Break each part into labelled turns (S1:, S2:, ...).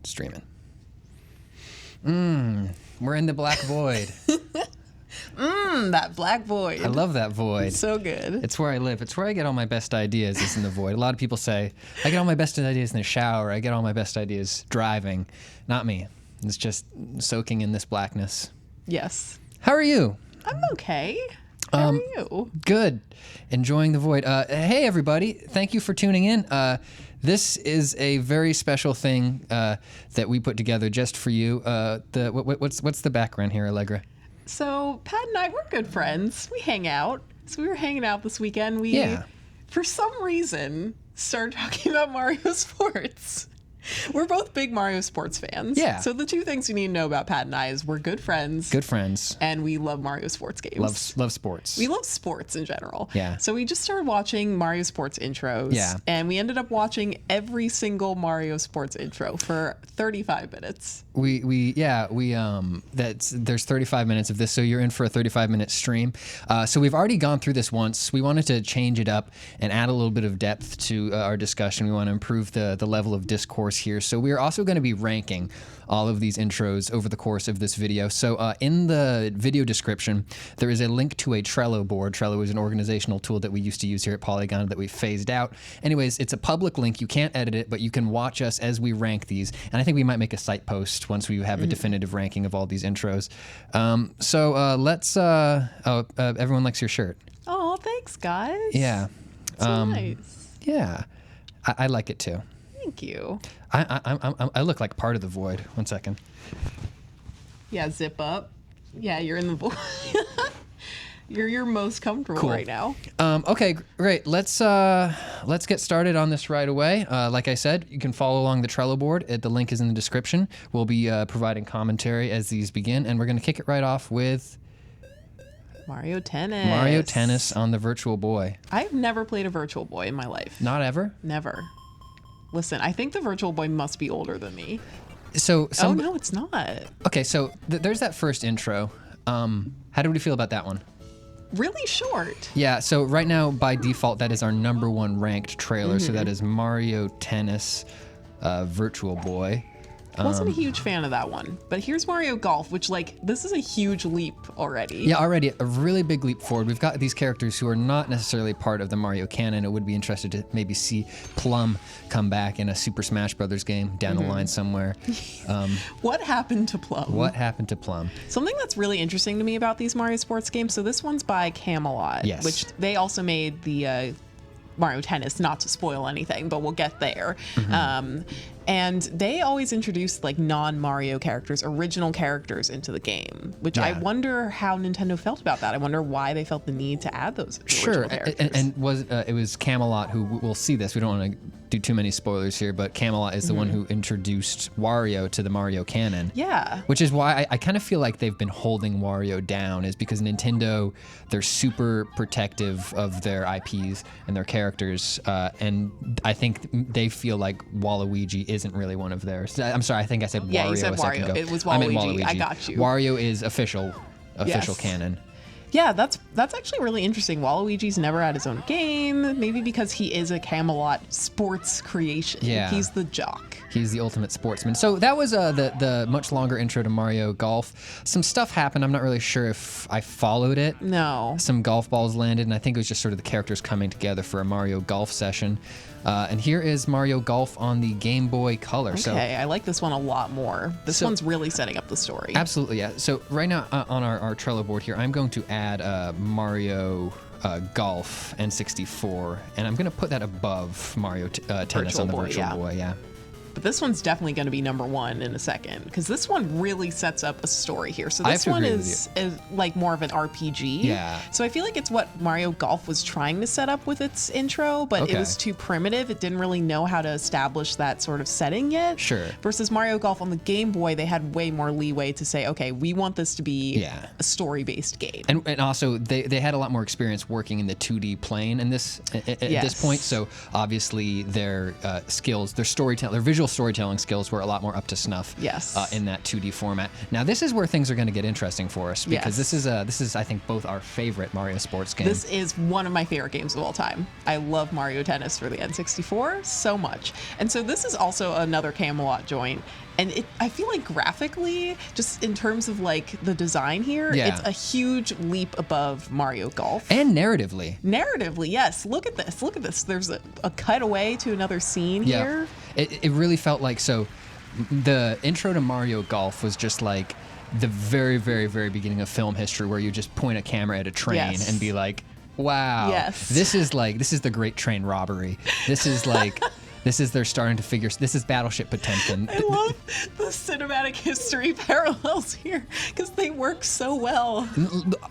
S1: streaming. We're in the black void.
S2: That black void.
S1: I love that void.
S2: It's so good.
S1: It's where I live. It's where I get all my best ideas is in the void. A lot of people say, I get all my best ideas in the shower. I get all my best ideas driving. Not me. It's just soaking in this blackness.
S2: Yes.
S1: How are you?
S2: I'm okay. How are you?
S1: Good. Enjoying the void. Hey, everybody. Thank you for tuning in. This is a very special thing that we put together just for you. What's the background here, Allegra?
S2: So Pat and I, we're good friends. We hang out. So we were hanging out this weekend. We, for some reason, started talking about Mario Sports. We're both big Mario Sports fans.
S1: Yeah.
S2: So the two things you need to know about Pat and I is we're good friends.
S1: Good friends.
S2: And we love Mario Sports games.
S1: Love sports.
S2: We love sports in general.
S1: Yeah.
S2: So we just started watching Mario Sports intros.
S1: Yeah.
S2: And we ended up watching every single Mario Sports intro for 35 minutes.
S1: There's 35 minutes of this, so you're in for a 35-minute stream. So we've already gone through this once. We wanted to change it up and add a little bit of depth to our discussion. We want to improve the level of discourse here. So we are also going to be ranking all of these intros over the course of this video. So in the video description, there is a link to a Trello board. Trello is an organizational tool that we used to use here at Polygon that we phased out. Anyways, it's a public link. You can't edit it, but you can watch us as we rank these. And I think we might make a site post once we have a definitive ranking of all these intros. Everyone likes your shirt.
S2: Oh, thanks, guys.
S1: Yeah.
S2: It's nice.
S1: Yeah. I like it too.
S2: Thank you.
S1: I look like part of the void. 1 second.
S2: Yeah, zip up. Yeah, you're in the void. You're most comfortable right now.
S1: Okay, great. Let's get started on this right away. Like I said, you can follow along the Trello board. The link is in the description. We'll be providing commentary as these begin, and we're going to kick it right off with
S2: Mario Tennis.
S1: Mario Tennis on the Virtual Boy.
S2: I've never played a Virtual Boy in my life.
S1: Not ever?
S2: Never. Listen, I think the Virtual Boy must be older than me.
S1: So
S2: oh, no, it's not.
S1: Okay, so there's that first intro. How do we feel about that one?
S2: Really short.
S1: Yeah, so right now, by default, that is our #1 ranked trailer. So that is Mario Tennis Virtual Boy.
S2: I wasn't a huge fan of that one. But here's Mario Golf, which, this is a huge leap already.
S1: Yeah, already a really big leap forward. We've got these characters who are not necessarily part of the Mario canon. It would be interesting to maybe see Plum come back in a Super Smash Brothers game down the line somewhere.
S2: What happened to Plum?
S1: What happened to Plum?
S2: Something that's really interesting to me about these Mario Sports games, so this one's by Camelot,
S1: Yes.
S2: which they also made the Mario Tennis, not to spoil anything, but we'll get there. And they always introduce non-Mario characters, original characters into the game, which I wonder how Nintendo felt about that. I wonder why they felt the need to add those original characters.
S1: And it was Camelot who, we'll see this, we don't want to do too many spoilers here, but Camelot is the one who introduced Wario to the Mario canon.
S2: Yeah.
S1: Which is why I kind of feel like they've been holding Wario down, is because Nintendo, they're super protective of their IPs and their characters, and I think they feel like Waluigi isn't really one of theirs. I'm sorry, I think I said Wario.
S2: Yeah, you said
S1: a second
S2: Wario.
S1: ago.
S2: It was
S1: I meant
S2: Waluigi. I got you.
S1: Wario is official canon.
S2: Yeah, that's actually really interesting. Waluigi's never had his own game, maybe because he is a Camelot sports creation.
S1: Yeah.
S2: He's the jock.
S1: He's the ultimate sportsman. So that was the much longer intro to Mario Golf. Some stuff happened. I'm not really sure if I followed it.
S2: No.
S1: Some golf balls landed, and I think it was just sort of the characters coming together for a Mario Golf session. And here is Mario Golf on the Game Boy Color.
S2: Okay, I like this one a lot more. This one's really setting up the story.
S1: Absolutely, yeah. So right now on our Trello board here, I'm going to add Mario Golf N64, and I'm going to put that above Mario Tennis on the Virtual Boy. Yeah.
S2: But this one's definitely going to be #1 in a second, because this one really sets up a story here. So this one is more of an RPG.
S1: Yeah.
S2: So I feel like it's what Mario Golf was trying to set up with its intro, but it was too primitive. It didn't really know how to establish that sort of setting yet.
S1: Sure.
S2: Versus Mario Golf on the Game Boy, they had way more leeway to say, okay, we want this to be a story-based game.
S1: And also, they had a lot more experience working in the 2D plane at this point. So obviously their skills, their storytelling, their visual visual storytelling skills were a lot more up to snuff.
S2: Yes.
S1: In that 2D format. Now this is where things are going to get interesting for us because
S2: Yes.
S1: this is I think both our favorite Mario sports game.
S2: This is one of my favorite games of all time. I love Mario Tennis for the N64 so much. And so this is also another Camelot joint. And I feel like graphically, just in terms of like the design here,
S1: Yeah.
S2: it's a huge leap above Mario Golf.
S1: And narratively.
S2: Narratively, yes. Look at this. Look at this. There's a cutaway to another scene here.
S1: It really felt like, so the intro to Mario Golf was just like the very, very, very beginning of film history where you just point a camera at a train
S2: Yes.
S1: and be like, wow,
S2: Yes.
S1: this is the great train robbery. This is like, they're starting to figure, this is Battleship Potemkin.
S2: I love the cinematic history parallels here because they work so well.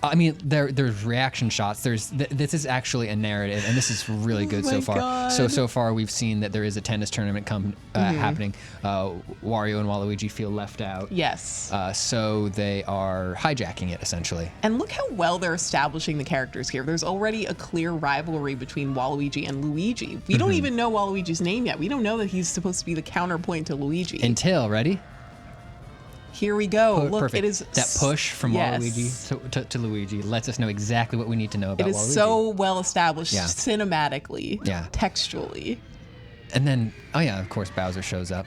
S1: I mean, there's reaction shots. This is actually a narrative, and this is really good so
S2: my
S1: far.
S2: God.
S1: So far, we've seen that there is a tennis tournament happening. Wario and Waluigi feel left out.
S2: Yes.
S1: So they are hijacking it essentially.
S2: And look how well they're establishing the characters here. There's already a clear rivalry between Waluigi and Luigi. We don't even know Waluigi's name yet. We don't know that he's supposed to be the counterpoint to Luigi.
S1: Until, ready?
S2: Here we go. Look,
S1: Perfect.
S2: it is
S1: That push from
S2: yes.
S1: Waluigi to Luigi lets us know exactly what we need to know about
S2: It is
S1: Waluigi.
S2: so well established
S1: Yeah.
S2: cinematically,
S1: Yeah.
S2: textually.
S1: And then, oh yeah, of course, Bowser shows up.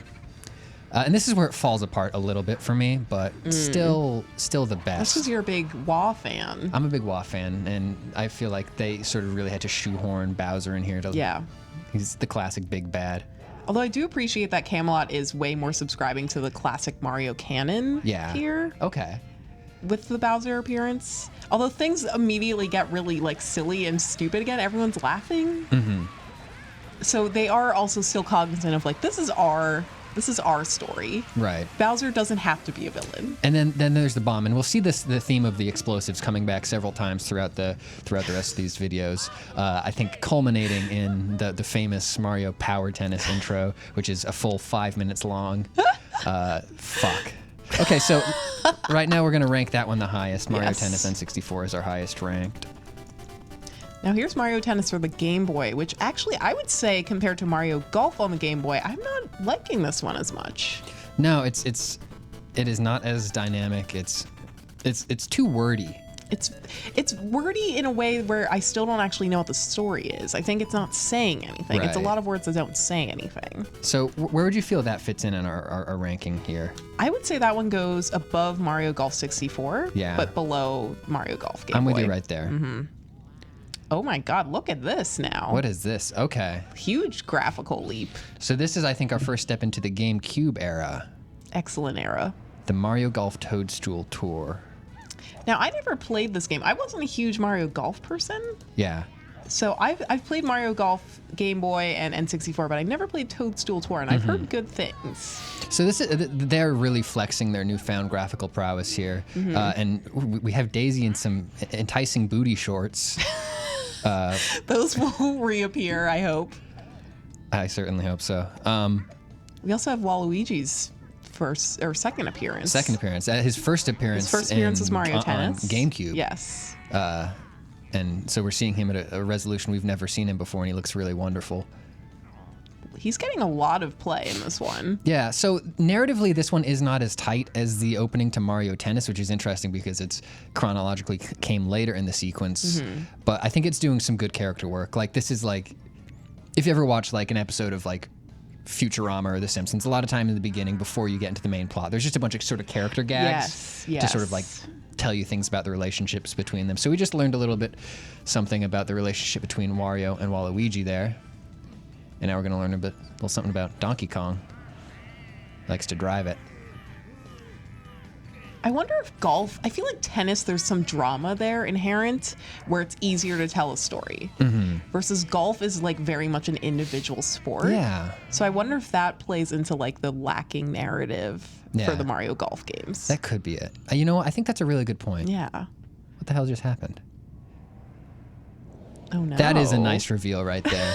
S1: And this is where it falls apart a little bit for me, but still the best.
S2: This is your big Wah fan.
S1: I'm a big Wah fan, and I feel like they sort of really had to shoehorn Bowser in here.
S2: Yeah.
S1: He's the classic big bad.
S2: Although I do appreciate that Camelot is way more subscribing to the classic Mario canon here
S1: Okay.
S2: with the Bowser appearance. Although things immediately get really like silly and stupid again, everyone's laughing. So they are also still cognizant of like this is our story.
S1: Right.
S2: Bowser doesn't have to be a villain.
S1: And then there's the bomb, and we'll see the theme of the explosives coming back several times throughout the rest of these videos. I think culminating in the famous Mario Power Tennis intro, which is a full 5 minutes long. Fuck. Okay, so right now we're gonna rank that one the highest. Mario
S2: Yes.
S1: Tennis N64 is our highest ranked.
S2: Now here's Mario Tennis for the Game Boy, which actually I would say compared to Mario Golf on the Game Boy, I'm not liking this one as much.
S1: No, it is not as dynamic. It's too wordy.
S2: It's wordy in a way where I still don't actually know what the story is. I think it's not saying anything. It's a
S1: Right.
S2: lot of words that don't say anything.
S1: So where would you feel that fits in our ranking here?
S2: I would say that one goes above Mario Golf 64,
S1: Yeah.
S2: but below Mario Golf Game Boy.
S1: I'm with you right there.
S2: Oh my God, look at this now.
S1: What is this? Okay.
S2: Huge graphical leap.
S1: So this is, I think, our first step into the GameCube era.
S2: Excellent era.
S1: The Mario Golf Toadstool Tour.
S2: Now, I never played this game. I wasn't a huge Mario Golf person.
S1: Yeah.
S2: So I've played Mario Golf Game Boy and N64, but I never played Toadstool Tour, and I've heard good things.
S1: So they're really flexing their newfound graphical prowess here. And we have Daisy in some enticing booty shorts.
S2: Those will reappear, I hope.
S1: I certainly hope so.
S2: We also have Waluigi's second appearance.
S1: Second appearance. His first appearance.
S2: His first appearance was Mario
S1: on
S2: Tennis.
S1: GameCube.
S2: Yes.
S1: And so we're seeing him at a resolution we've never seen him before, and he looks really wonderful.
S2: He's getting a lot of play in this one.
S1: Yeah, so narratively, this one is not as tight as the opening to Mario Tennis, which is interesting because it's chronologically came later in the sequence. But I think it's doing some good character work. Like, this is like, if you ever watch like an episode of like Futurama or The Simpsons, a lot of time in the beginning before you get into the main plot, there's just a bunch of sort of character gags
S2: Yes,
S1: to sort of like
S2: yes.
S1: tell you things about the relationships between them. So we just learned a little bit something about the relationship between Wario and Waluigi there. And now we're going to learn a little something about Donkey Kong. Likes to drive it.
S2: I wonder if golf, I feel like tennis, there's some drama there inherent where it's easier to tell a story. Versus golf is like very much an individual sport.
S1: Yeah.
S2: So I wonder if that plays into like the lacking narrative
S1: Yeah.
S2: for the Mario Golf games.
S1: That could be it. You know what? I think that's a really good point.
S2: Yeah.
S1: What the hell just happened?
S2: Oh no.
S1: That is a nice reveal right there.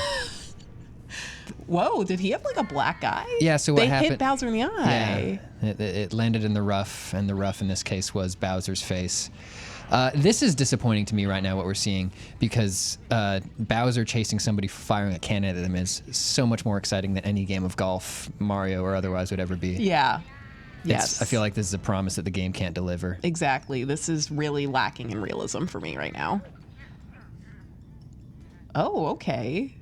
S2: Whoa, did he have like a black eye?
S1: Yeah, so what
S2: they
S1: happened?
S2: hit Bowser in the eye.
S1: Yeah. It landed in the rough, and the rough in this case was Bowser's face. This is disappointing to me right now, what we're seeing, because Bowser chasing somebody firing a cannon at them is so much more exciting than any game of golf, Mario or otherwise, would ever be.
S2: Yeah. Yes.
S1: I feel like this is a promise that the game can't deliver.
S2: Exactly. This is really lacking in realism for me right now. Oh, okay.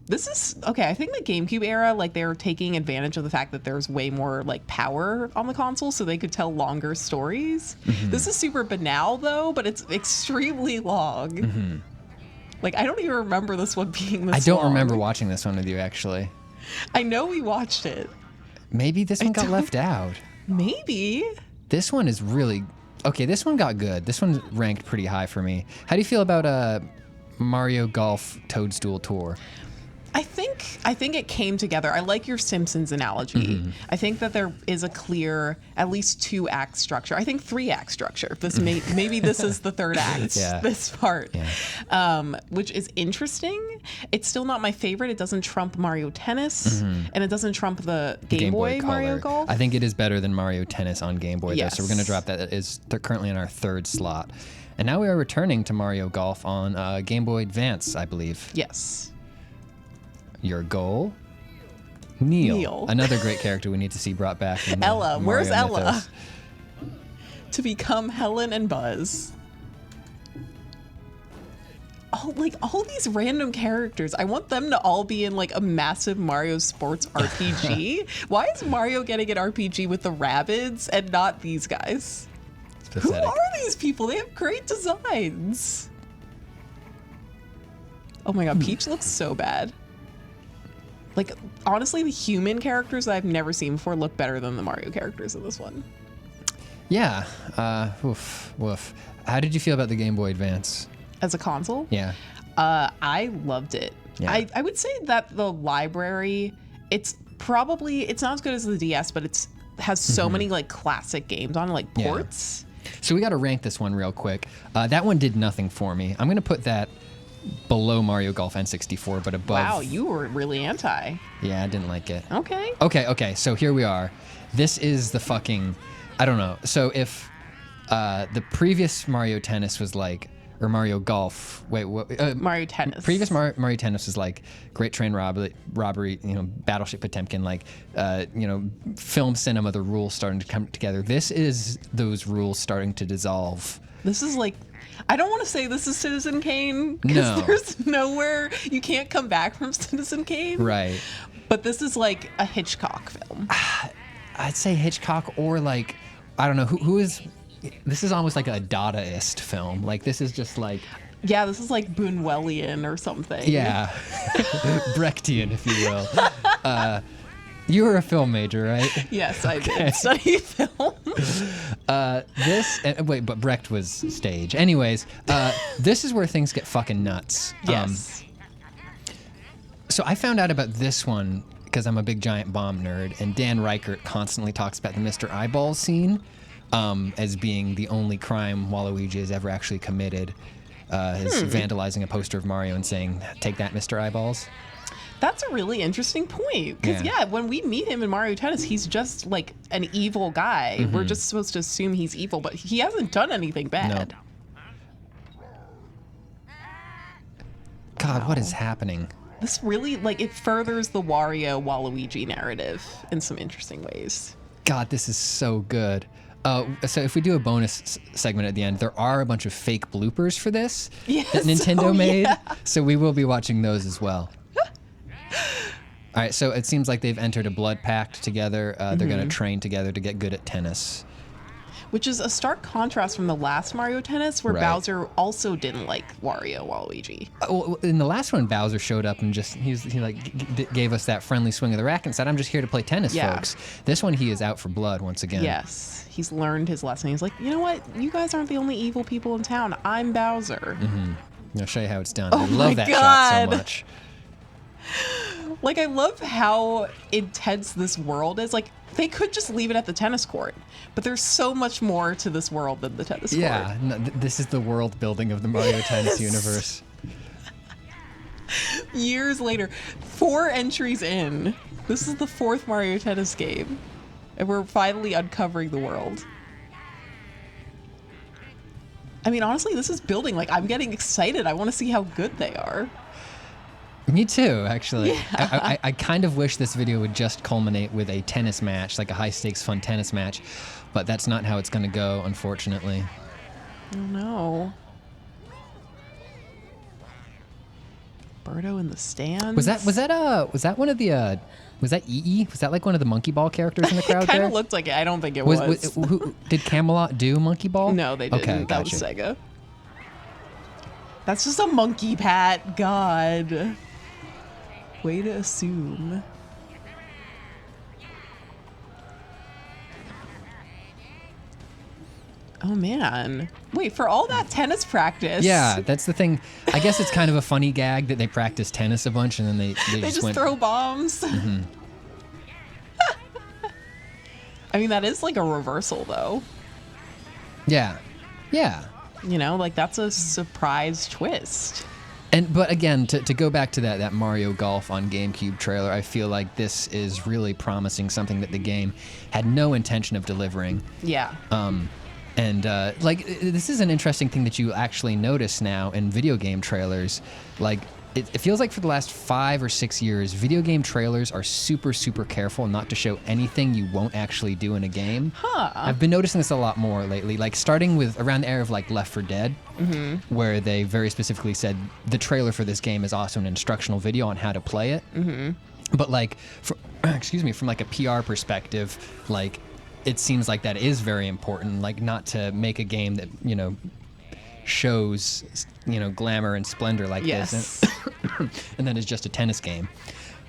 S2: This is okay. I think the GameCube era, like, they're taking advantage of the fact that there's way more like power on the console, so they could tell longer stories. This is super banal though, but it's extremely long. Like, I don't even remember this one being this
S1: I don't
S2: long.
S1: remember watching this one with you, actually.
S2: I know we watched it.
S1: Maybe this one got left out.
S2: Maybe.
S1: This one is really okay. This one got good. This one ranked pretty high for me. How do you feel about Mario Golf Toadstool Tour?
S2: I think it came together. I like your Simpsons analogy. I think that there is a clear, at least 2-act structure. I think 3-act structure. This maybe this is the 3rd act.
S1: Yeah.
S2: This part, which is interesting. It's still not my favorite. It doesn't trump Mario Tennis, and it doesn't trump the Game Boy Mario
S1: Color.
S2: Golf.
S1: I think it is better than Mario Tennis on Game Boy.
S2: Yes.
S1: Though, so we're going to drop that. It is currently in our 3rd slot, and now we are returning to Mario Golf on Game Boy Advance, I believe.
S2: Yes.
S1: Your goal? Neil.
S2: Neil.
S1: Another great character we need to see brought back. In
S2: Ella. Where's
S1: Mario
S2: Ella?
S1: mythos.
S2: To become Helen and Buzz. Oh, like all these random characters. I want them to all be in like a massive Mario Sports RPG. Why is Mario getting an RPG with the Rabbids and not these guys?
S1: It's
S2: Who
S1: pathetic.
S2: are these people? They have great designs. Oh my god, Peach looks so bad. Like, honestly, the human characters that I've never seen before look better than the Mario characters in this one.
S1: Yeah. Woof. How did you feel about the Game Boy Advance?
S2: As a console?
S1: Yeah.
S2: I loved it.
S1: Yeah.
S2: I would say that the library, it's not as good as the DS, but it's has so many like classic games on it, like
S1: Yeah.
S2: ports.
S1: So we got to rank this one real quick. That one did nothing for me. I'm going to put that below Mario Golf N64, but above.
S2: Wow, you were really anti.
S1: Yeah, I didn't like it.
S2: Okay.
S1: Okay. So here we are. This is the fucking. I don't know. So if the previous Mario Tennis was like, or Mario Golf. Wait, what?
S2: Mario Tennis.
S1: Previous Mario Tennis was like Great Train Robbery, Battleship Potemkin, like, film cinema, the rules starting to come together. This is those rules starting to dissolve.
S2: This is like, I don't want to say this is Citizen Kane, because
S1: No.
S2: there's nowhere, you can't come back from Citizen Kane.
S1: Right.
S2: But this is like a Hitchcock film.
S1: I'd say Hitchcock, or like, I don't know, who is, this is almost like a Dadaist film. Like, this is just like.
S2: Yeah, this is like Buñuelian or something.
S1: Yeah. Brechtian, if you will. You were a film major, right?
S2: Yes, I did study film.
S1: But Brecht was stage. Anyways, this is where things get fucking nuts.
S2: Yes.
S1: So I found out about this one because I'm a big giant bomb nerd, and Dan Reichert constantly talks about the Mr. Eyeballs scene as being the only crime Waluigi has ever actually committed. Is vandalizing a poster of Mario and saying, "Take that, Mr. Eyeballs."
S2: That's a really interesting point. Because,
S1: Yeah.
S2: when we meet him in Mario Tennis, he's just like an evil guy. We're just supposed to assume he's evil, but he hasn't done anything bad.
S1: God, what is happening?
S2: This really, like, it furthers the Wario-Waluigi narrative in some interesting ways.
S1: God, this is so good. So if we do a bonus segment at the end, there are a bunch of fake bloopers for this that Nintendo made.
S2: Yeah.
S1: So we will be watching those as well. All right, so it seems like they've entered a blood pact together. They're going to train together to get good at tennis.
S2: Which is a stark contrast from the last Mario Tennis, where
S1: Right.
S2: Bowser also didn't like Waluigi.
S1: Well, in the last one, Bowser showed up and just he gave us that friendly swing of the racket and said, "I'm just here to play tennis,
S2: Yeah.
S1: folks." This one, he is out for blood once again.
S2: Yes, he's learned his lesson. He's like, you know what? You guys aren't the only evil people in town. I'm Bowser.
S1: I'll show you how it's done.
S2: Oh
S1: I love
S2: my
S1: that shot so
S2: God.
S1: much.
S2: Like, I love how intense this world is. Like, they could just leave it at the tennis court, but there's so much more to this world than the tennis court.
S1: Yeah, no, this is the world building of the Mario Tennis universe.
S2: Years later, 4 entries in, this is the 4th Mario Tennis game, and we're finally uncovering the world. I mean, honestly, this is building. Like, I'm getting excited. I want to see how good they are.
S1: Me too, actually. Yeah. I kind of wish this video would just culminate with a tennis match, like a high-stakes, fun tennis match, but that's not how it's going to go, unfortunately.
S2: Oh, no. Birdo in the stands.
S1: Was that one of the was that EE? Was that like one of the Monkey Ball characters in the crowd?
S2: It kind of looked like it. I don't think it was.
S1: Did Camelot do Monkey Ball?
S2: No, they didn't.
S1: Okay,
S2: that was Sega. That's just a monkey pat. God. Way to assume. Oh, man. Wait, for all that tennis practice.
S1: Yeah, that's the thing. I guess it's kind of a funny gag that they practice tennis a bunch and then they
S2: just throw bombs. Mm-hmm. I mean, that is like a reversal, though.
S1: Yeah. Yeah.
S2: You know, like that's a surprise twist.
S1: But again, to go back to that Mario Golf on GameCube trailer, I feel like this is really promising something that the game had no intention of delivering.
S2: Yeah.
S1: Like, this is an interesting thing that you actually notice now in video game trailers. Like, it feels like for the last 5 or 6 years, video game trailers are super, super careful not to show anything you won't actually do in a game.
S2: Huh.
S1: I've been noticing this a lot more lately, like starting with around the era of like Left 4 Dead, where they very specifically said the trailer for this game is also an instructional video on how to play it. But like, from like a PR perspective, like, it seems like that is very important, like not to make a game that, you know, shows, you know, glamour and splendor like this, and then it's just a tennis game.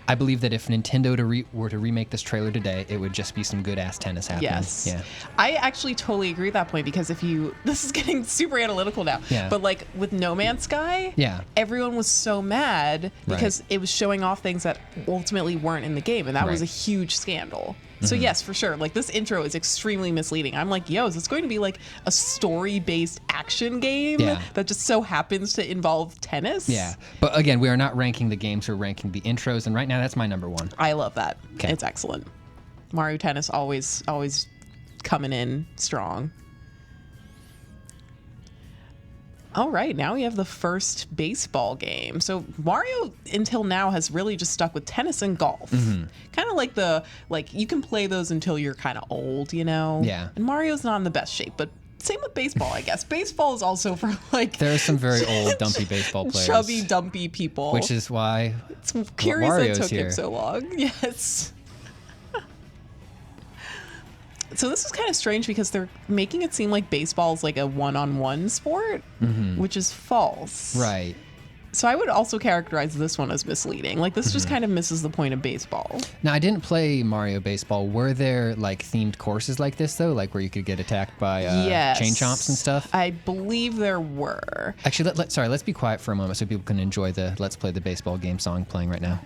S1: I believe that if Nintendo were to remake this trailer today, it would just be some good-ass tennis happening.
S2: Yes.
S1: Yeah.
S2: I actually totally agree with that point, because this is getting super analytical now, but like with No Man's Sky, everyone was so mad because it was showing off things that ultimately weren't in the game, and that was a huge scandal. So yes, for sure. Like, this intro is extremely misleading. I'm like, yo, is this going to be like a story-based action game that just so happens to involve tennis?
S1: Yeah. But again, we are not ranking the games, we're ranking the intros, and right now that's my number 1.
S2: I love that. Okay. It's excellent. Mario Tennis always coming in strong. All right, now we have the first baseball game. So Mario until now has really just stuck with tennis and golf. Kind of like you can play those until you're kind of old, you know?
S1: Yeah.
S2: And Mario's not in the best shape, but same with baseball, I guess. Baseball is also for like...
S1: There are some very old, dumpy baseball players.
S2: Chubby, dumpy people.
S1: Which is why
S2: it's curious
S1: Mario's
S2: it took
S1: here.
S2: him so long. Yes. So this is kind of strange because they're making it seem like baseball is like a one-on-one sport, which is false.
S1: Right.
S2: So I would also characterize this one as misleading. Like, this just kind of misses the point of baseball.
S1: Now, I didn't play Mario Baseball. Were there like themed courses like this though, like where you could get attacked by chain chomps and stuff?
S2: I believe there were.
S1: Actually, let's be quiet for a moment so people can enjoy the Let's Play the Baseball game song playing right now.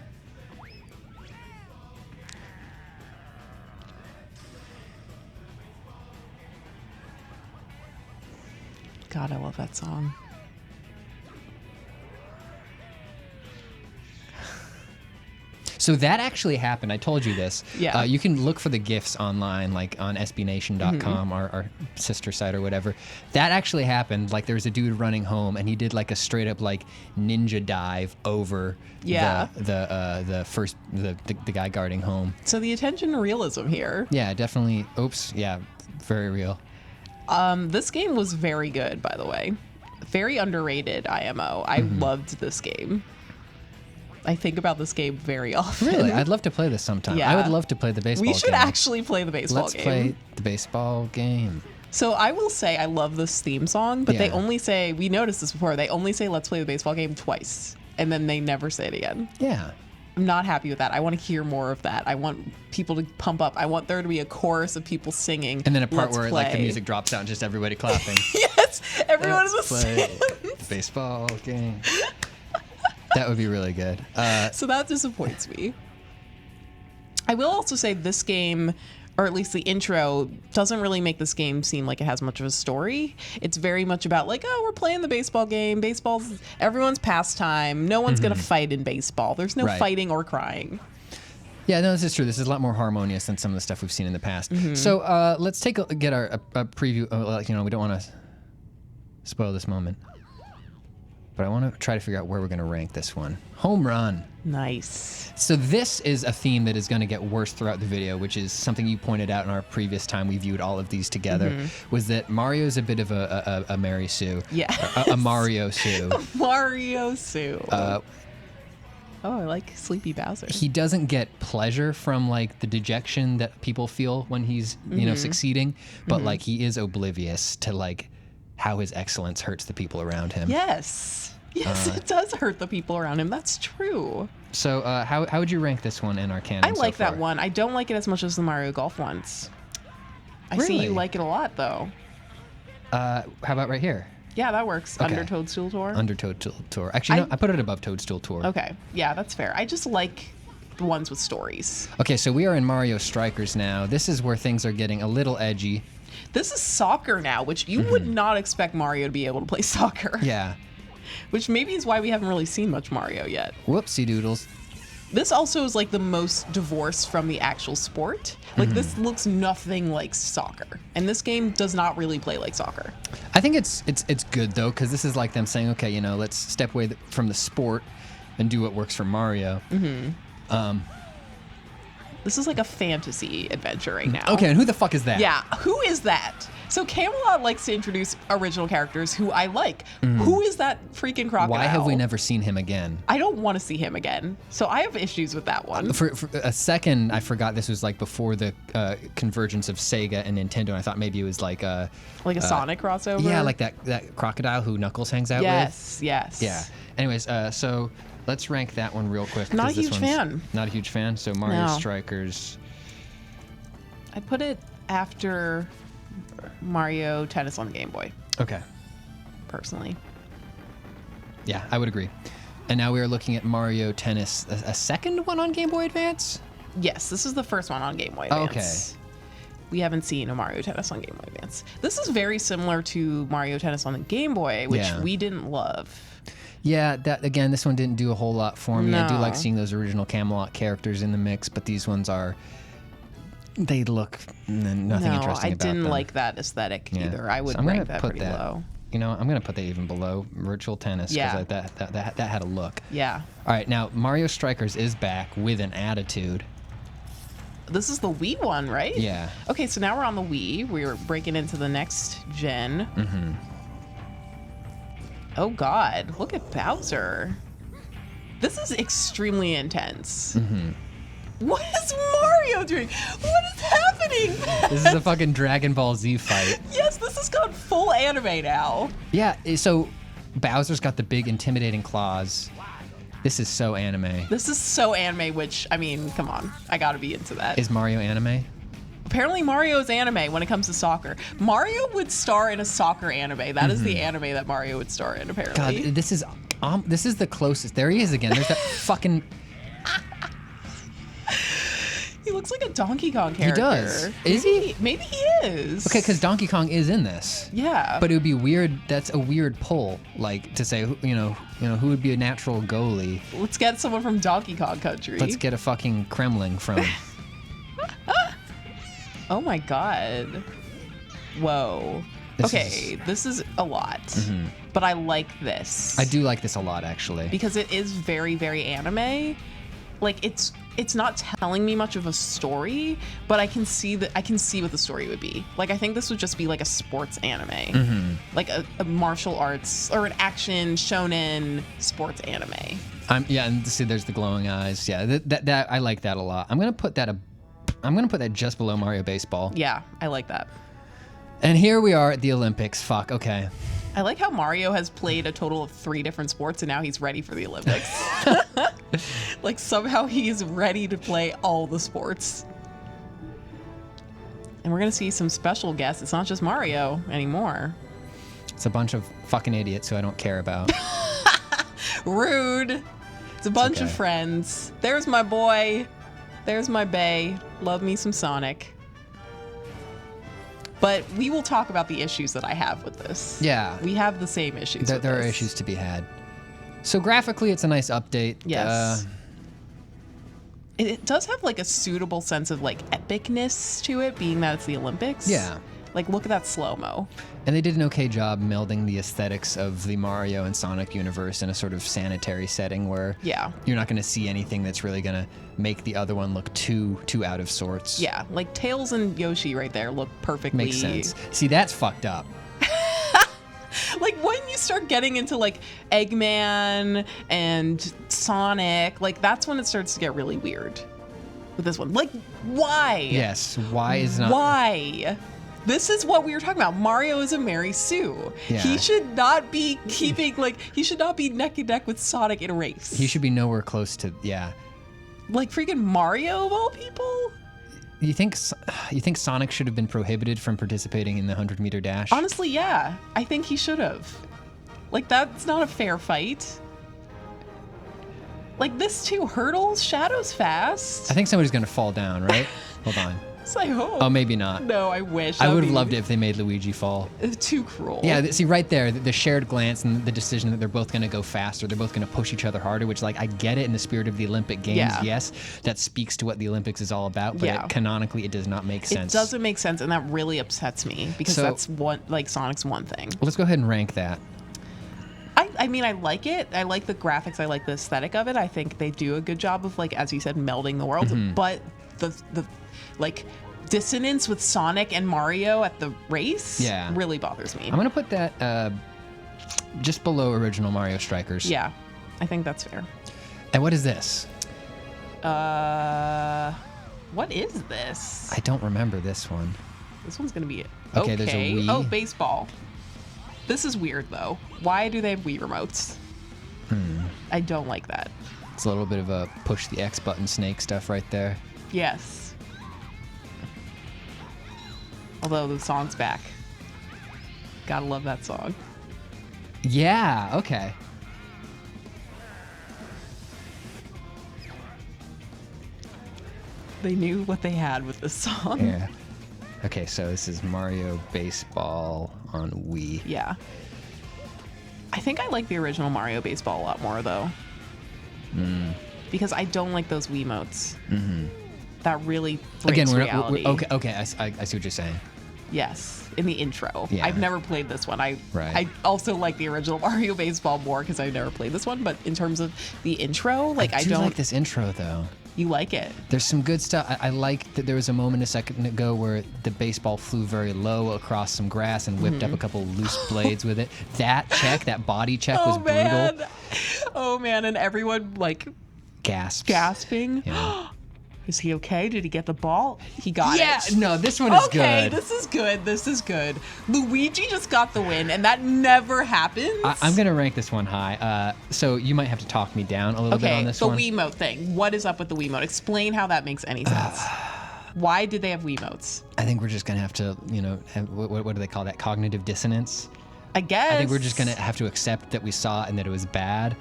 S2: God, I love that song.
S1: So that actually happened. I told you this.
S2: Yeah.
S1: You can look for the GIFs online, like on sbnation.com, our sister site or whatever. That actually happened. Like, there was a dude running home, and he did like a straight up like ninja dive over the guy guarding home.
S2: So the attention to realism here.
S1: Yeah, definitely. Oops. Yeah, very real.
S2: This game was very good, by the way. Very underrated IMO. I loved this game. I think about this game very often.
S1: Really? I'd love to play this sometime.
S2: Yeah.
S1: I would love to play the baseball game.
S2: We should actually play the baseball game.
S1: Let's play the baseball game.
S2: So I will say I love this theme song, but they only say, we noticed this before, they only say let's play the baseball game twice, and then they never say it again.
S1: Yeah.
S2: I'm not happy with that. I want to hear more of that. I want people to pump up. I want there to be a chorus of people singing.
S1: And then a part where like the music drops out and just everybody clapping.
S2: Yes, everyone is a
S1: play the baseball game. That would be really good.
S2: So that disappoints me. I will also say this game, or at least the intro, doesn't really make this game seem like it has much of a story. It's very much about like, oh, we're playing the baseball game. Baseball's everyone's pastime. No one's going to fight in baseball. There's no fighting or crying.
S1: Yeah, no, this is true. This is a lot more harmonious than some of the stuff we've seen in the past. So let's get a preview. You know, we don't want to... spoil this moment. But I want to try to figure out where we're going to rank this one. Home run.
S2: Nice.
S1: So this is a theme that is going to get worse throughout the video, which is something you pointed out in our previous time we viewed all of these together, was that Mario's a bit of a Mary Sue.
S2: Yeah.
S1: A Mario Sue.
S2: Mario Sue. Oh, I like Sleepy Bowser.
S1: He doesn't get pleasure from like the dejection that people feel when he's, you know, succeeding, but like he is oblivious to like how his excellence hurts the people around him.
S2: Yes. Yes, it does hurt the people around him. That's true.
S1: So how would you rank this one in our canon
S2: I like
S1: so far?
S2: that one. I don't like it as much as the Mario Golf ones. I see
S1: Really?
S2: you like it a lot, though.
S1: How about right here?
S2: Yeah, that works.
S1: Okay.
S2: Under Toadstool Tour?
S1: Under Toadstool Tour. Actually, no, I put it above Toadstool Tour.
S2: Okay. Yeah, that's fair. I just like the ones with stories.
S1: Okay, so we are in Mario Strikers now. This is where things are getting a little edgy.
S2: This is soccer now, which you would not expect Mario to be able to play soccer.
S1: Yeah.
S2: Which maybe is why we haven't really seen much Mario yet.
S1: Whoopsie doodles.
S2: This also is like the most divorced from the actual sport. Like this looks nothing like soccer. And this game does not really play like soccer.
S1: I think it's good though, because this is like them saying, okay, you know, let's step away from the sport and do what works for Mario.
S2: This is like a fantasy adventure right now.
S1: Okay, and who the fuck is that?
S2: Yeah, who is that? So Camelot likes to introduce original characters who I like. Who is that freaking crocodile?
S1: Why have we never seen him again?
S2: I don't want to see him again. So I have issues with that one.
S1: For a second, I forgot this was like before the convergence of Sega and Nintendo. And I thought maybe it was like a
S2: Sonic crossover?
S1: Yeah, like that crocodile who Knuckles hangs out with.
S2: Yes.
S1: Yeah. Anyways, so let's rank that one real quick.
S2: Not a
S1: 'cause this
S2: huge
S1: one's
S2: fan.
S1: Not a huge fan. So Mario
S2: No.
S1: Strikers.
S2: I put it after Mario Tennis on the Game Boy,
S1: Okay.
S2: personally.
S1: Yeah, I would agree. And now we are looking at Mario Tennis, a second one on Game Boy Advance?
S2: Yes, this is the first one on Game Boy
S1: Oh,
S2: Advance. We haven't seen a Mario Tennis on Game Boy Advance. This is very similar to Mario Tennis on the Game Boy, which
S1: Yeah.
S2: we didn't love.
S1: Yeah, again, this one didn't do a whole lot for me. I do
S2: No.
S1: like seeing those original Camelot characters in the mix, but these ones they look nothing
S2: No,
S1: interesting
S2: I
S1: about
S2: didn't
S1: them.
S2: like that aesthetic
S1: Yeah.
S2: either. I would
S1: So I'm gonna
S2: rank that
S1: put
S2: pretty low.
S1: You know, I'm going to put that even below Virtual Tennis because
S2: Yeah.
S1: that had a look.
S2: Yeah.
S1: All right, now Mario Strikers is back with an attitude.
S2: This is the Wii one, right?
S1: Yeah.
S2: Okay, so now we're on the Wii. We're breaking into the next gen. Oh God, look at Bowser. This is extremely intense. What is Mario doing? What is happening?
S1: This is a fucking Dragon Ball Z fight.
S2: Yes, this has gone full anime now.
S1: Yeah, so Bowser's got the big intimidating claws. This is so anime.
S2: This is so anime, which, I mean, come on. I gotta be into that.
S1: Is Mario anime?
S2: Apparently Mario is anime when it comes to soccer. Mario would star in a soccer anime. That is the anime that Mario would star in, apparently.
S1: God, this is the closest. There he is again. There's that fucking...
S2: He looks like a Donkey Kong character.
S1: does. Is he?
S2: Maybe he is.
S1: Okay, because Donkey Kong is in this.
S2: Yeah.
S1: But it would be weird. That's a weird pull, like to say, you know, who would be a natural goalie?
S2: Let's get someone from Donkey Kong Country.
S1: Let's get a fucking Kremling from.
S2: Oh my God. Whoa. This is a lot. But I like this.
S1: I do like this a lot, actually.
S2: Because it is very, very anime. Like it's not telling me much of a story, but I can see what the story would be. Like I think this would just be like a sports anime, like a martial arts or an action shonen sports anime.
S1: Yeah, and see, there's the glowing eyes. Yeah, that I like that a lot. I'm gonna put that just below Mario Baseball.
S2: Yeah, I like that.
S1: And here we are at the Olympics. Fuck. Okay.
S2: I like how Mario has played a total of 3 different sports and now he's ready for the Olympics. Like somehow he's ready to play all the sports. And we're gonna see some special guests. It's not just Mario anymore.
S1: It's a bunch of fucking idiots who I don't care about.
S2: Rude. It's a bunch of
S1: okay.
S2: friends. There's my boy. There's my bae. Love me some Sonic. But we will talk about the issues that I have with this.
S1: Yeah.
S2: We have the same issues with
S1: There are
S2: this.
S1: issues to be had. So graphically, it's a nice update.
S2: Yes. It does have like a suitable sense of like epicness to it, being that it's the Olympics.
S1: Yeah.
S2: Like, look at that slow-mo.
S1: And they did an okay job melding the aesthetics of the Mario and Sonic universe in a sort of sanitary setting where
S2: Yeah.
S1: you're not going to see anything that's really going to make the other one look too out of sorts.
S2: Yeah, like Tails and Yoshi right there look perfectly...
S1: Makes sense. See, that's fucked up.
S2: Like, when you start getting into, like, Eggman and Sonic, like, that's when it starts to get really weird with this one. Like, why?
S1: Yes, why is not...
S2: Why? This is what we were talking about. Mario is a Mary Sue.
S1: Yeah.
S2: He should not be keeping, like, he should not be neck and neck with Sonic in a race.
S1: He should be nowhere close to... Yeah.
S2: Like, freaking Mario of all people?
S1: You think Sonic should have been prohibited from participating in the 100-meter dash?
S2: Honestly, yeah. I think he should have. Like, that's not a fair fight. Like, this too, hurdles, Shadow's fast.
S1: I think somebody's going to fall down, right? Hold on.
S2: So I hope.
S1: Oh, maybe not.
S2: No, I wish.
S1: I would have loved it if they made Luigi fall.
S2: Too cruel.
S1: Yeah, see right there, the shared glance and the decision that they're both going to go faster, they're both going to push each other harder, which, like, I get it in the spirit of the Olympic Games,
S2: Yeah.
S1: yes. That speaks to what the Olympics is all about, but
S2: Yeah.
S1: canonically it does not make sense.
S2: It doesn't make sense, and that really upsets me because
S1: So-
S2: that's what, like, Sonic's one thing.
S1: Let's go ahead and rank that.
S2: I mean, I like it. I like the graphics. I like the aesthetic of it. I think they do a good job of, like, as you said, melding the worlds.
S1: Mm-hmm.
S2: But the like dissonance with Sonic and Mario at the race
S1: Yeah.
S2: really bothers me.
S1: I'm going to put that just below original Mario Strikers.
S2: Yeah, I think that's fair.
S1: And what is this?
S2: What is this?
S1: I don't remember this one.
S2: This one's gonna be
S1: Okay, there's a Wii.
S2: Oh, baseball. This is weird though. Why do they have Wii remotes? I don't like that.
S1: It's a little bit of a push the X button snake stuff right there.
S2: Yes. Although the song's back. Gotta love that song.
S1: Yeah, okay.
S2: They knew what they had with this song.
S1: Yeah. Okay, so this is Mario Baseball on Wii.
S2: Yeah. I think I like the original Mario Baseball a lot more though. Because I don't like those Wiimotes. That really breaks reality.
S1: okay, I see what you're saying.
S2: Yes, in the intro.
S1: Yeah.
S2: I've never played this one. I
S1: Right.
S2: also like the original Mario Baseball more because I've never played this one. But in terms of the intro, like I
S1: do
S2: don't.
S1: like this intro though.
S2: You like it?
S1: There's some good stuff. I like that there was a moment a second ago where the baseball flew very low across some grass and whipped up a couple loose blades with it. That body check was brutal.
S2: Oh man, and everyone like
S1: Gasps.
S2: gasping.
S1: Yeah.
S2: Is he okay? Did he get the ball? He got it.
S1: No, this one is
S2: Okay,
S1: good.
S2: this is good. This is good. Luigi just got the win, and that never happens.
S1: I'm gonna rank this one high. So you might have to talk me down a little bit on
S2: Okay,
S1: this
S2: the
S1: one.
S2: Wiimote thing. What is up with the Wiimote? Explain how that makes any sense. Why did they have Wiimotes?
S1: I think we're just gonna have to, have, what do they call that? Cognitive dissonance.
S2: I guess.
S1: I think we're just gonna have to accept that we saw it and that it was bad.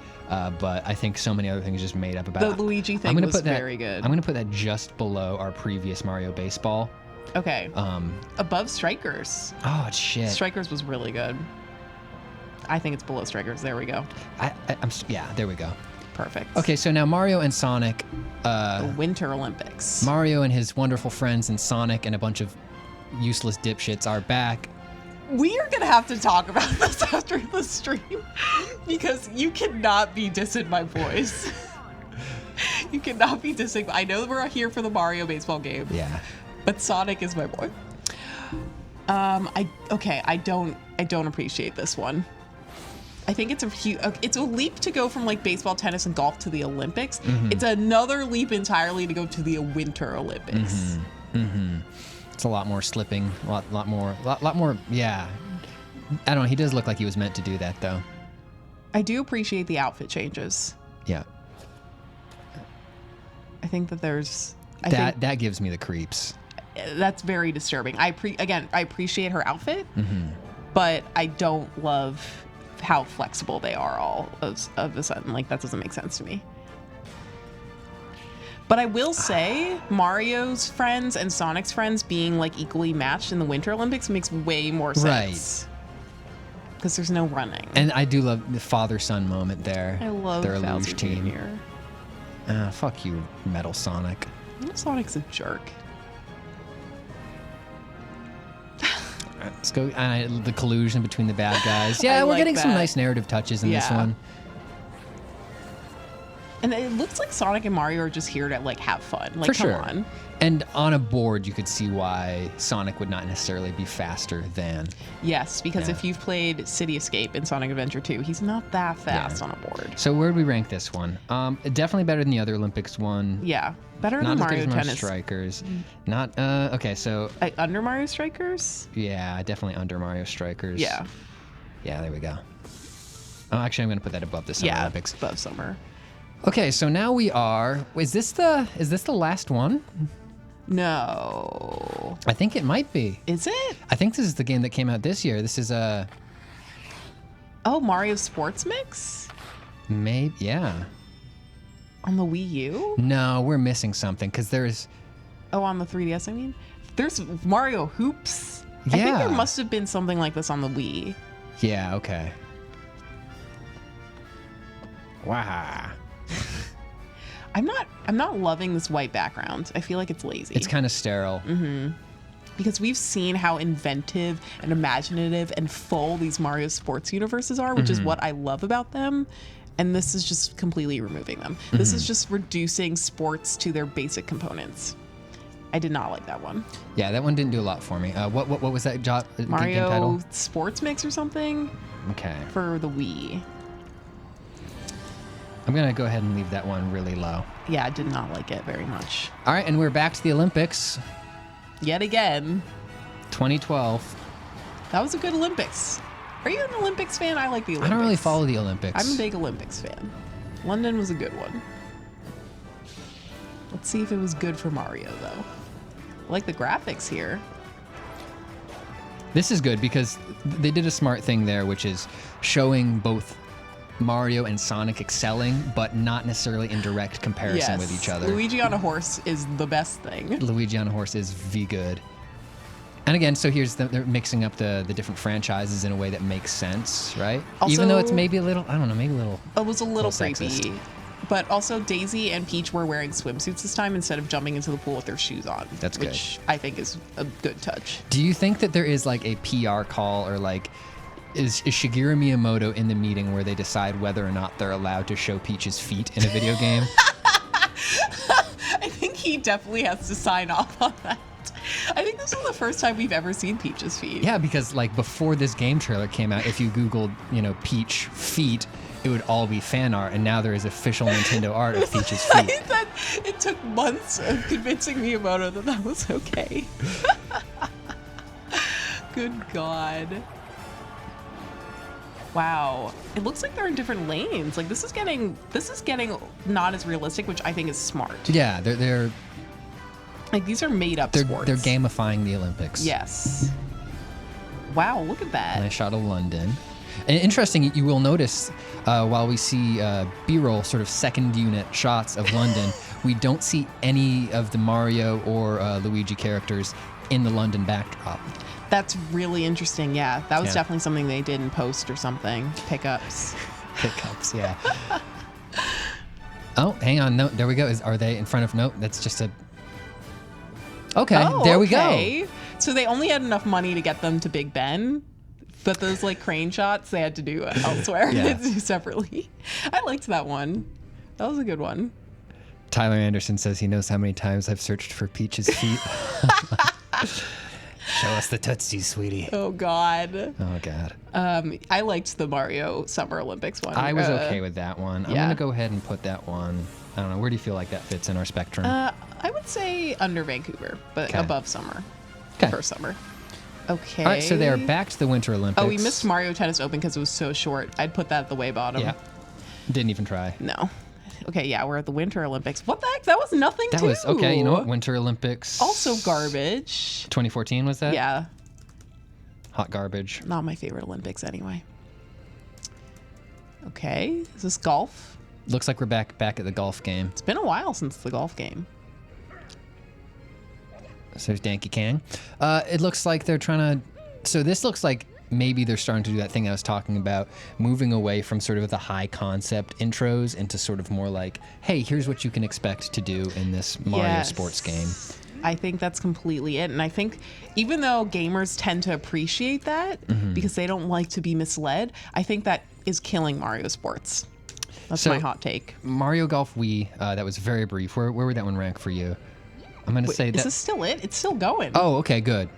S1: But I think so many other things just made up about it.
S2: The Luigi thing
S1: I'm gonna
S2: was
S1: put that,
S2: very good.
S1: I'm gonna put that just below our previous Mario Baseball.
S2: Okay. Above Strikers.
S1: Oh shit.
S2: Strikers was really good. I think it's below Strikers. There we go.
S1: Yeah, there we go.
S2: Perfect.
S1: Okay, so now Mario and Sonic.
S2: The Winter Olympics.
S1: Mario and his wonderful friends and Sonic and a bunch of useless dipshits are back.
S2: We are gonna have to talk about this after the stream because you cannot be dissing my voice. You cannot be dissing. I know we're here for the Mario baseball game.
S1: Yeah.
S2: But Sonic is my boy. I don't appreciate this one. I think it's a leap to go from like baseball, tennis, and golf to the Olympics. It's another leap entirely to go to the Winter Olympics.
S1: It's a lot more slipping, a lot more. Yeah. I don't know. He does look like he was meant to do that, though.
S2: I do appreciate the outfit changes.
S1: Yeah.
S2: I think that there's
S1: That gives me the creeps.
S2: that's very disturbing. I appreciate her outfit, but I don't love how flexible they are all of a sudden. Like that doesn't make sense to me. But I will say Mario's friends and Sonic's friends being like equally matched in the Winter Olympics makes way more sense. Right. Because there's no running.
S1: And I do love the father-son moment there.
S2: I love
S1: their
S2: Bowser
S1: luge team.
S2: Jr.
S1: Fuck you, Metal Sonic.
S2: Sonic's a jerk.
S1: Let's go. The collusion between the bad guys. Yeah, we're
S2: like
S1: getting some
S2: that.
S1: nice narrative touches in this
S2: Yeah.
S1: one.
S2: And it looks like Sonic and Mario are just here to like have fun. Like,
S1: For
S2: come
S1: sure.
S2: on.
S1: And on a board, you could see why Sonic would not necessarily be faster than.
S2: Yes, because
S1: Yeah.
S2: if you've played City Escape in Sonic Adventure 2, he's not that fast on a board.
S1: So where'd we rank this one? Definitely better than the other Olympics one.
S2: Yeah, better
S1: Not
S2: than
S1: as good
S2: Mario
S1: as Mario
S2: Tennis.
S1: Strikers. Not okay. So
S2: Under Mario Strikers?
S1: yeah, definitely under Mario Strikers.
S2: Yeah.
S1: Yeah, there we go. Oh, actually, I'm gonna put that above the Summer
S2: Yeah,
S1: Olympics.
S2: above Summer.
S1: Okay, so now we are. Is this the last one?
S2: No.
S1: I think it might be.
S2: Is it?
S1: I think this is the game that came out this year. This is
S2: Oh, Mario Sports Mix?
S1: maybe yeah.
S2: On the Wii U?
S1: No, we're missing something because there's.
S2: Oh, on the 3DS, I mean? There's Mario Hoops. I think
S1: Yeah.
S2: there must have been something like this on the Wii.
S1: Yeah. Okay. Wow.
S2: I'm not loving this white background. I feel like it's lazy.
S1: It's kind of sterile.
S2: Because we've seen how inventive and imaginative and full these Mario sports universes are, which is what I love about them. And this is just completely removing them. This is just reducing sports to their basic components. I did not like that one.
S1: Yeah, that one didn't do a lot for me. What was that game
S2: Mario
S1: title?
S2: Sports Mix or something
S1: Okay.
S2: for the Wii.
S1: I'm gonna go ahead and leave that one really low.
S2: Yeah, I did not like it very much.
S1: All right, and we're back to the Olympics,
S2: Yet again,
S1: 2012.
S2: that was a good Olympics. Are you an Olympics fan? I like the Olympics.
S1: I don't really follow the Olympics.
S2: I'm a big Olympics fan. London was a good one. Let's see if it was good for Mario, though. I like the graphics here.
S1: This is good because they did a smart thing there, which is showing both Mario and Sonic excelling, but not necessarily in direct comparison with each other.
S2: Luigi on a horse is the best thing.
S1: Luigi on a horse is V good. And again, so they're mixing up the different franchises in a way that makes sense, right? Even though it's
S2: Also-
S1: maybe a little, I don't know, maybe a little.
S2: It was a little
S1: sexist.
S2: creepy. But also, Daisy and Peach were wearing swimsuits this time instead of jumping into the pool with their shoes on.
S1: That's good.
S2: Which I think is a good touch.
S1: Do you think that there is like a PR call or like is Shigeru Miyamoto in the meeting where they decide whether or not they're allowed to show Peach's feet in a video game?
S2: I think he definitely has to sign off on that. I think this is the first time we've ever seen Peach's feet.
S1: Yeah, because like before this game trailer came out, if you Googled, Peach feet, it would all be fan art, and now there is official Nintendo art of Peach's feet.
S2: That it took months of convincing Miyamoto that that was okay. Good God. Wow. It looks like they're in different lanes. Like this is getting not as realistic, which I think is smart.
S1: Yeah, they're
S2: Like these are made up sports.
S1: they're gamifying the Olympics.
S2: Yes. Wow, look at that.
S1: Nice shot of London. And interesting, you will notice while we see B-roll sort of second unit shots of London, we don't see any of the Mario or Luigi characters in the London backdrop.
S2: That's really interesting. Yeah, that was
S1: Yeah.
S2: definitely something they did in post or something. Pickups.
S1: Pickups, yeah. Oh, hang on. No, there we go. Are they in front of? No, that's just a. Okay, there we go.
S2: So they only had enough money to get them to Big Ben, but those like crane shots they had to do elsewhere
S1: Yeah.
S2: separately. I liked that one. That was a good one.
S1: Tyler Anderson says he knows how many times I've searched for Peach's feet. Show us the tootsies, sweetie.
S2: Oh God.
S1: Oh God.
S2: I liked the Mario Summer Olympics one.
S1: I was okay with that one. I'm
S2: yeah.
S1: gonna go ahead and put that one. I don't know. Where do you feel like that fits in our spectrum?
S2: I would say under Vancouver, but
S1: Okay.
S2: above Summer.
S1: Okay.
S2: For Summer. Okay.
S1: All right, so they are back to the Winter Olympics.
S2: Oh, we missed Mario Tennis Open because it was so short. I'd put that at the way bottom.
S1: Yeah. Didn't even try.
S2: No. Okay, yeah, we're at the Winter Olympics. What the heck? That was nothing
S1: That
S2: too.
S1: was okay. You know what? Winter Olympics.
S2: Also garbage.
S1: 2014 was that?
S2: Yeah,
S1: Hot garbage.
S2: not my favorite Olympics anyway. Okay, is this golf?
S1: Looks like we're back at the golf game.
S2: It's been a while since the golf game.
S1: So there's Danky Kang. It looks like they're trying to. So this looks like maybe they're starting to do that thing I was talking about, moving away from sort of the high concept intros into sort of more like, hey, here's what you can expect to do in this Mario
S2: Yes.
S1: sports game.
S2: I think that's completely it. And I think even though gamers tend to appreciate that because they don't like to be misled, I think that is killing Mario Sports. That's my hot take.
S1: Mario Golf Wii, that was very brief. Where would that one rank for you? I'm going to say that.
S2: Is this still it? It's still going.
S1: Oh, okay, good.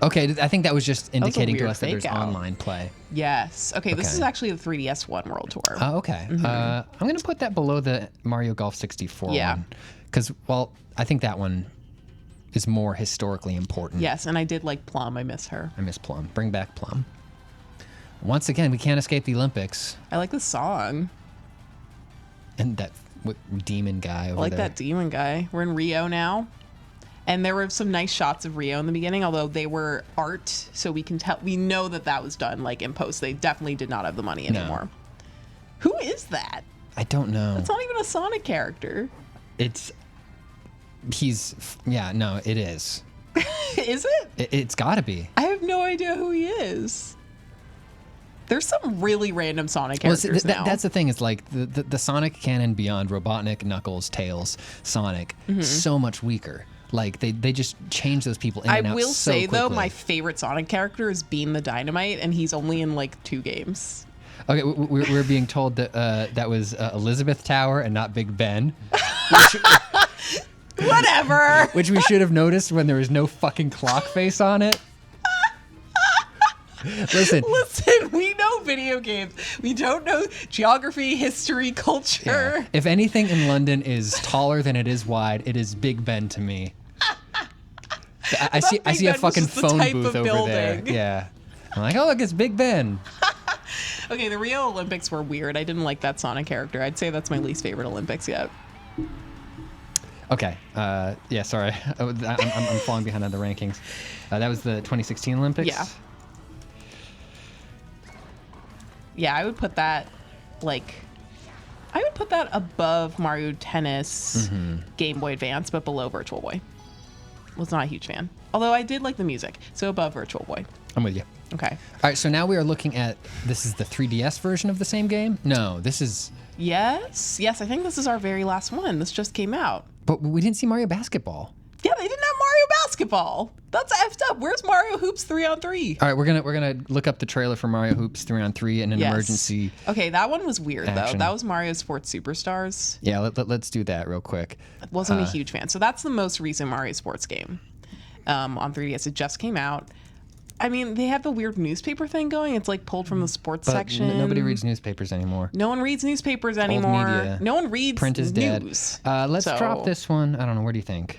S1: Okay, I think that was just indicating to us that there's
S2: fake out.
S1: online play.
S2: Yes. Okay, this is actually the 3DS One World Tour.
S1: Oh, okay. I'm going to put that below the Mario Golf 64 one. Because, well, I think that one is more historically important.
S2: Yes, and I did like Plum. I miss her.
S1: I miss Plum. Bring back Plum. Once again, we can't escape the Olympics.
S2: I like the song.
S1: And that demon guy over there.
S2: I like that demon guy. We're in Rio now. And there were some nice shots of Rio in the beginning, although they were art, so we can tell, we know that was done like in post. They definitely did not have the money anymore. No. Who is that?
S1: I don't know.
S2: It's not even a Sonic character.
S1: It is.
S2: Is it?
S1: It's gotta be.
S2: I have no idea who he is. There's some really random Sonic characters now.
S1: That's the thing, is like the Sonic canon beyond Robotnik, Knuckles, Tails, Sonic, so much weaker. Like they just change those people in and out.
S2: I will say
S1: quickly.
S2: though, my favorite Sonic character is Bean the Dynamite, and he's only in like 2 games.
S1: Okay, we're being told that that was Elizabeth Tower and not Big Ben.
S2: Whatever.
S1: Which we should have noticed when there was no fucking clock face on it. Listen,
S2: we know video games. We don't know geography, history, culture.
S1: Yeah. If anything in London is taller than it is wide, it is Big Ben to me. I see a fucking phone booth over there. Yeah. I'm like, oh, look, it's Big Ben.
S2: Okay, the Rio Olympics were weird. I didn't like that Sonic character. I'd say that's my least favorite Olympics yet.
S1: Okay. Yeah, sorry. I'm falling behind on the rankings. That was the 2016 Olympics?
S2: Yeah. Yeah, I would put that, above Mario Tennis, Game Boy Advance, but below Virtual Boy. Was not a huge fan. Although I did like the music, so above Virtual Boy.
S1: I'm with you.
S2: Okay.
S1: All right, so now we are looking at, this is the 3DS version of the same game? No, this is...
S2: Yes, I think this is our very last one. This just came out.
S1: But we didn't see Mario Basketball.
S2: Yeah, they didn't have Mario Basketball. That's effed up. Where's Mario Hoops 3-on-3?
S1: All right, we're gonna look up the trailer for Mario Hoops 3-on-3 in an emergency.
S2: Okay, that one was weird
S1: action.
S2: though. That was Mario Sports Superstars.
S1: Yeah, let's do that real quick.
S2: I wasn't a huge fan. So that's the most recent Mario Sports game on 3DS. It just came out. I mean, they have the weird newspaper thing going. It's like pulled from the sports section.
S1: Nobody reads newspapers anymore.
S2: No one reads newspapers anymore.
S1: Media.
S2: No one reads
S1: Print is
S2: news.
S1: Dead. Let's drop this one. I don't know. Where do you think?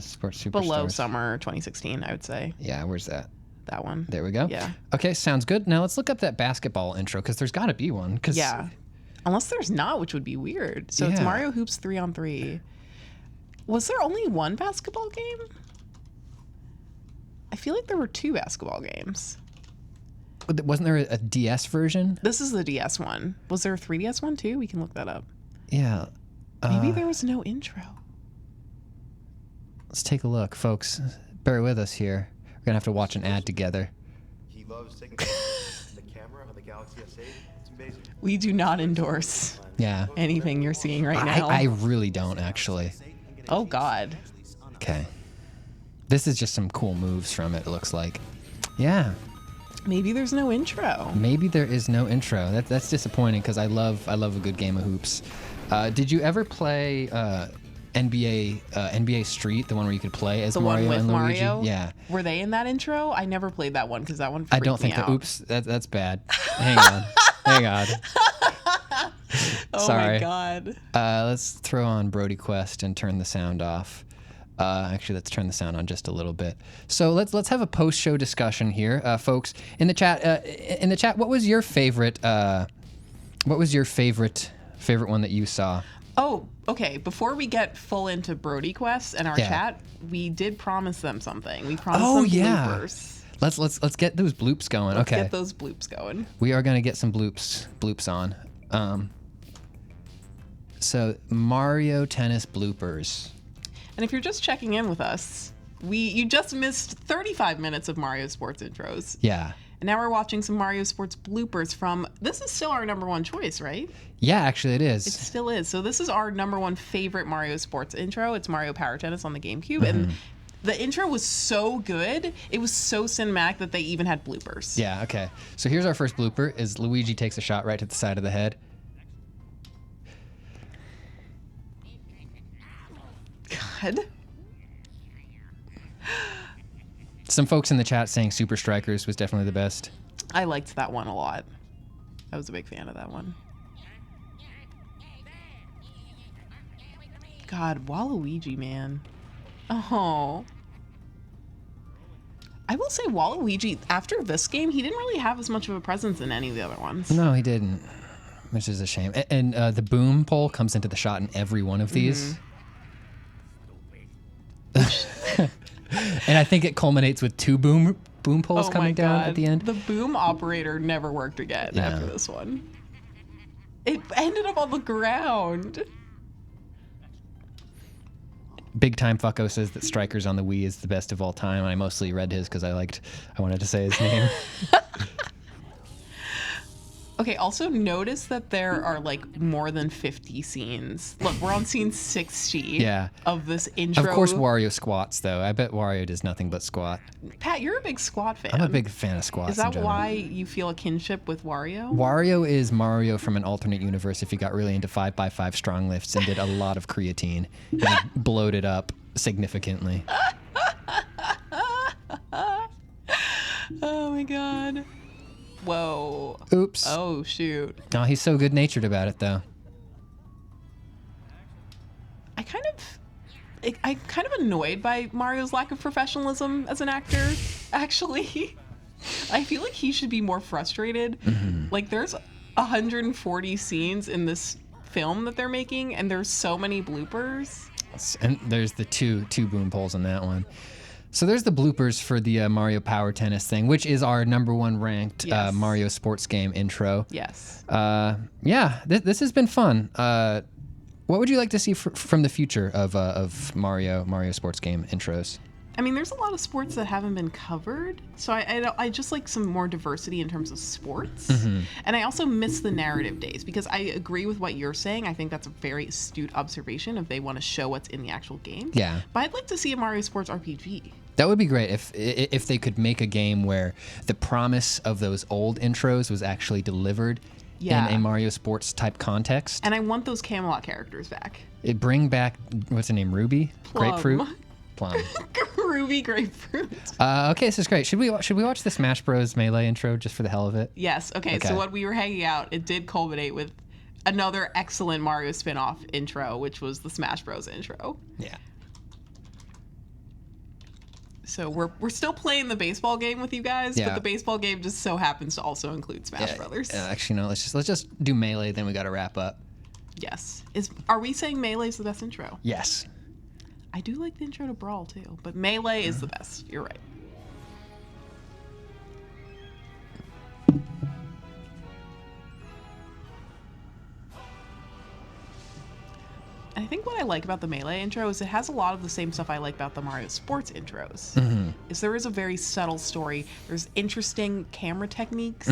S1: Sports Superstars.
S2: Below summer 2016, I would say.
S1: Yeah, where's that?
S2: That one.
S1: There we go.
S2: Yeah.
S1: Okay, sounds good. Now let's look up that basketball intro, because there's got to be one.
S2: Yeah. Unless there's not, which would be weird. So it's Mario Hoops 3-on-3. Was there only one basketball game? I feel like there were 2 basketball games.
S1: Wasn't there a DS version?
S2: This is the DS one. Was there a 3DS one too? We can look that up.
S1: Yeah.
S2: Maybe there was no intro.
S1: Let's take a look, folks. Bear with us here. We're going to have to watch an ad together.
S3: He loves taking the camera on the Galaxy S8. It's amazing.
S2: We do not endorse anything you're seeing right now.
S1: I really don't, actually.
S2: Oh, God.
S1: Okay. This is just some cool moves from it looks like. Yeah.
S2: Maybe there's no intro.
S1: Maybe there is no intro. That's disappointing, because I love a good game of hoops. Did you ever play NBA Street, the one where you could play as Mario and Luigi? Yeah.
S2: Were they in that intro? I never played that one because that one freaked me out.
S1: I don't think oops, that's bad. Hang on. Hang on.
S2: Oh my God.
S1: Let's throw on Brody Quest and turn the sound off. Actually, let's turn the sound on just a little bit. So let's have a post-show discussion here, folks. In the chat, what was your favorite? What was your favorite one that you saw?
S2: Oh, okay. Before we get full into Brody Quest and our chat, we did promise them something. We promised them bloopers.
S1: Let's get those bloops going.
S2: Let's get those bloops going.
S1: We are gonna get some bloops on. So Mario Tennis bloopers.
S2: And if you're just checking in with us, you just missed 35 minutes of Mario Sports intros.
S1: Yeah.
S2: And now we're watching some Mario Sports bloopers from, this is still our #1 choice, right?
S1: Yeah, actually it is.
S2: It still is. So this is our #1 favorite Mario Sports intro. It's Mario Power Tennis on the GameCube. And the intro was so good. It was so cinematic that they even had bloopers.
S1: Yeah, okay. So here's our first blooper is Luigi takes a shot right to the side of the head.
S2: God.
S1: Some folks in the chat saying Super Strikers was definitely the best.
S2: I liked that one a lot. I was a big fan of that one. God, Waluigi, man. Oh. I will say Waluigi, after this game, he didn't really have as much of a presence in any of the other ones.
S1: No, he didn't, which is a shame. And the boom pole comes into the shot in every one of these. And I think it culminates with 2 boom poles coming down at the end.
S2: The boom operator never worked again after this one. It ended up on the ground.
S1: Big Time Fucko says that Strikers on the Wii is the best of all time. I mostly read his because I wanted to say his name.
S2: Okay, also notice that there are like more than 50 scenes. Look, we're on scene 60 of this intro.
S1: Of course Wario squats, though. I bet Wario does nothing but squat.
S2: Pat, you're a big squat fan.
S1: I'm a big fan of squats.
S2: Is that why you feel a kinship with Wario?
S1: Wario is Mario from an alternate universe if he got really into 5x5 strong lifts and did a lot of creatine. And he bloated up significantly.
S2: Oh my god. Whoa.
S1: Oops.
S2: Oh, shoot.
S1: No, he's so good-natured about it, though.
S2: I'm kind of annoyed by Mario's lack of professionalism as an actor, actually. I feel like he should be more frustrated. Like, there's 140 scenes in this film that they're making, and there's so many bloopers.
S1: And there's the two boom poles on that one. So there's the bloopers for the Mario Power Tennis thing, which is our #1 ranked Mario sports game intro.
S2: Yes.
S1: Yeah, this has been fun. What would you like to see from the future of Mario sports game intros?
S2: I mean, there's a lot of sports that haven't been covered, so I just like some more diversity in terms of sports. And I also miss the narrative days, because I agree with what you're saying. I think that's a very astute observation if they want to show what's in the actual game. Yeah. But I'd like to see a Mario Sports RPG.
S1: That would be great if they could make a game where the promise of those old intros was actually delivered in a Mario Sports type context.
S2: And I want those Camelot characters back.
S1: Bring back, what's her name, Ruby?
S2: Plum.
S1: Grapefruit? Plum.
S2: Ruby Grapefruit.
S1: Okay, this is great. Should we watch the Smash Bros. Melee intro just for the hell of it?
S2: Yes. Okay. So when we were hanging out, it did culminate with another excellent Mario spin-off intro, which was the Smash Bros. Intro. Yeah. So we're still playing the baseball game with you guys, but the baseball game just so happens to also include Smash Brothers.
S1: Actually, no. Let's just do Melee. Then we got to wrap up.
S2: Yes. Are we saying Melee is the best intro?
S1: Yes.
S2: I do like the intro to Brawl too, but Melee is the best. You're right. I think what I like about the Melee intro is it has a lot of the same stuff I like about the Mario Sports intros. Is there is a very subtle story. There's interesting camera techniques,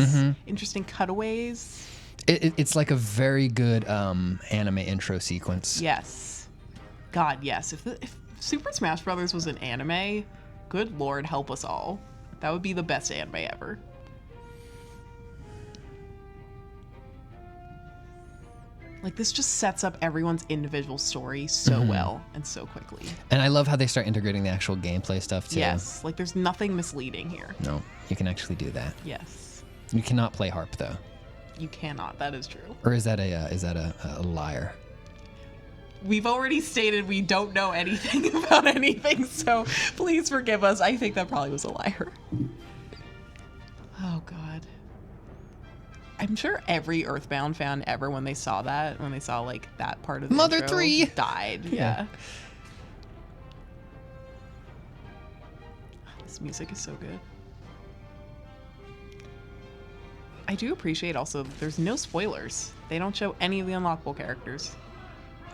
S2: interesting cutaways.
S1: It's like a very good anime intro sequence.
S2: Yes. God, yes. If Super Smash Brothers was an anime, good Lord, help us all. That would be the best anime ever. Like, this just sets up everyone's individual story so well and so quickly.
S1: And I love how they start integrating the actual gameplay stuff, too.
S2: Yes, like, there's nothing misleading here.
S1: No, you can actually do that.
S2: Yes.
S1: You cannot play harp, though.
S2: You cannot, that is true.
S1: Or is that a liar?
S2: We've already stated we don't know anything about anything, so please forgive us. I think that probably was a liar. Oh, God. I'm sure every Earthbound fan ever, when they saw like that part of the
S1: Mother
S2: intro,
S1: 3
S2: died. Yeah. This music is so good. I do appreciate also that there's no spoilers. They don't show any of the unlockable characters.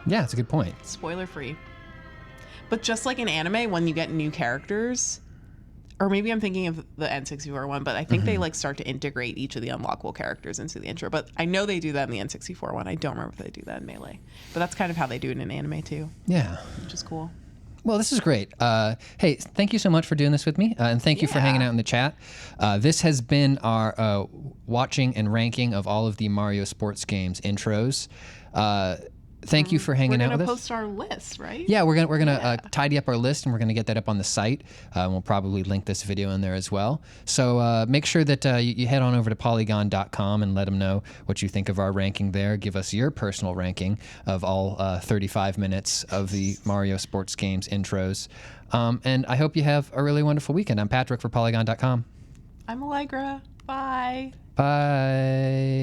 S1: Yeah, that's a good point.
S2: Spoiler free. But just like in anime, when you get new characters, or maybe I'm thinking of the N64 one, but I think they like start to integrate each of the unlockable characters into the intro. But I know they do that in the N64 one. I don't remember if they do that in Melee. But that's kind of how they do it in anime too,
S1: Yeah.
S2: which is cool.
S1: Well, this is great. Hey, thank you so much for doing this with me, and thank you for hanging out in the chat. This has been our watching and ranking of all of the Mario sports games intros. Thank you for hanging out with us.
S2: We're gonna post our list, right?
S1: Yeah, we're gonna tidy up our list, and we're gonna get that up on the site. We'll probably link this video in there as well. So make sure that you head on over to Polygon.com and let them know what you think of our ranking there. Give us your personal ranking of all 35 minutes of the Mario sports games intros. And I hope you have a really wonderful weekend. I'm Patrick for Polygon.com.
S2: I'm Allegra. Bye.
S1: Bye.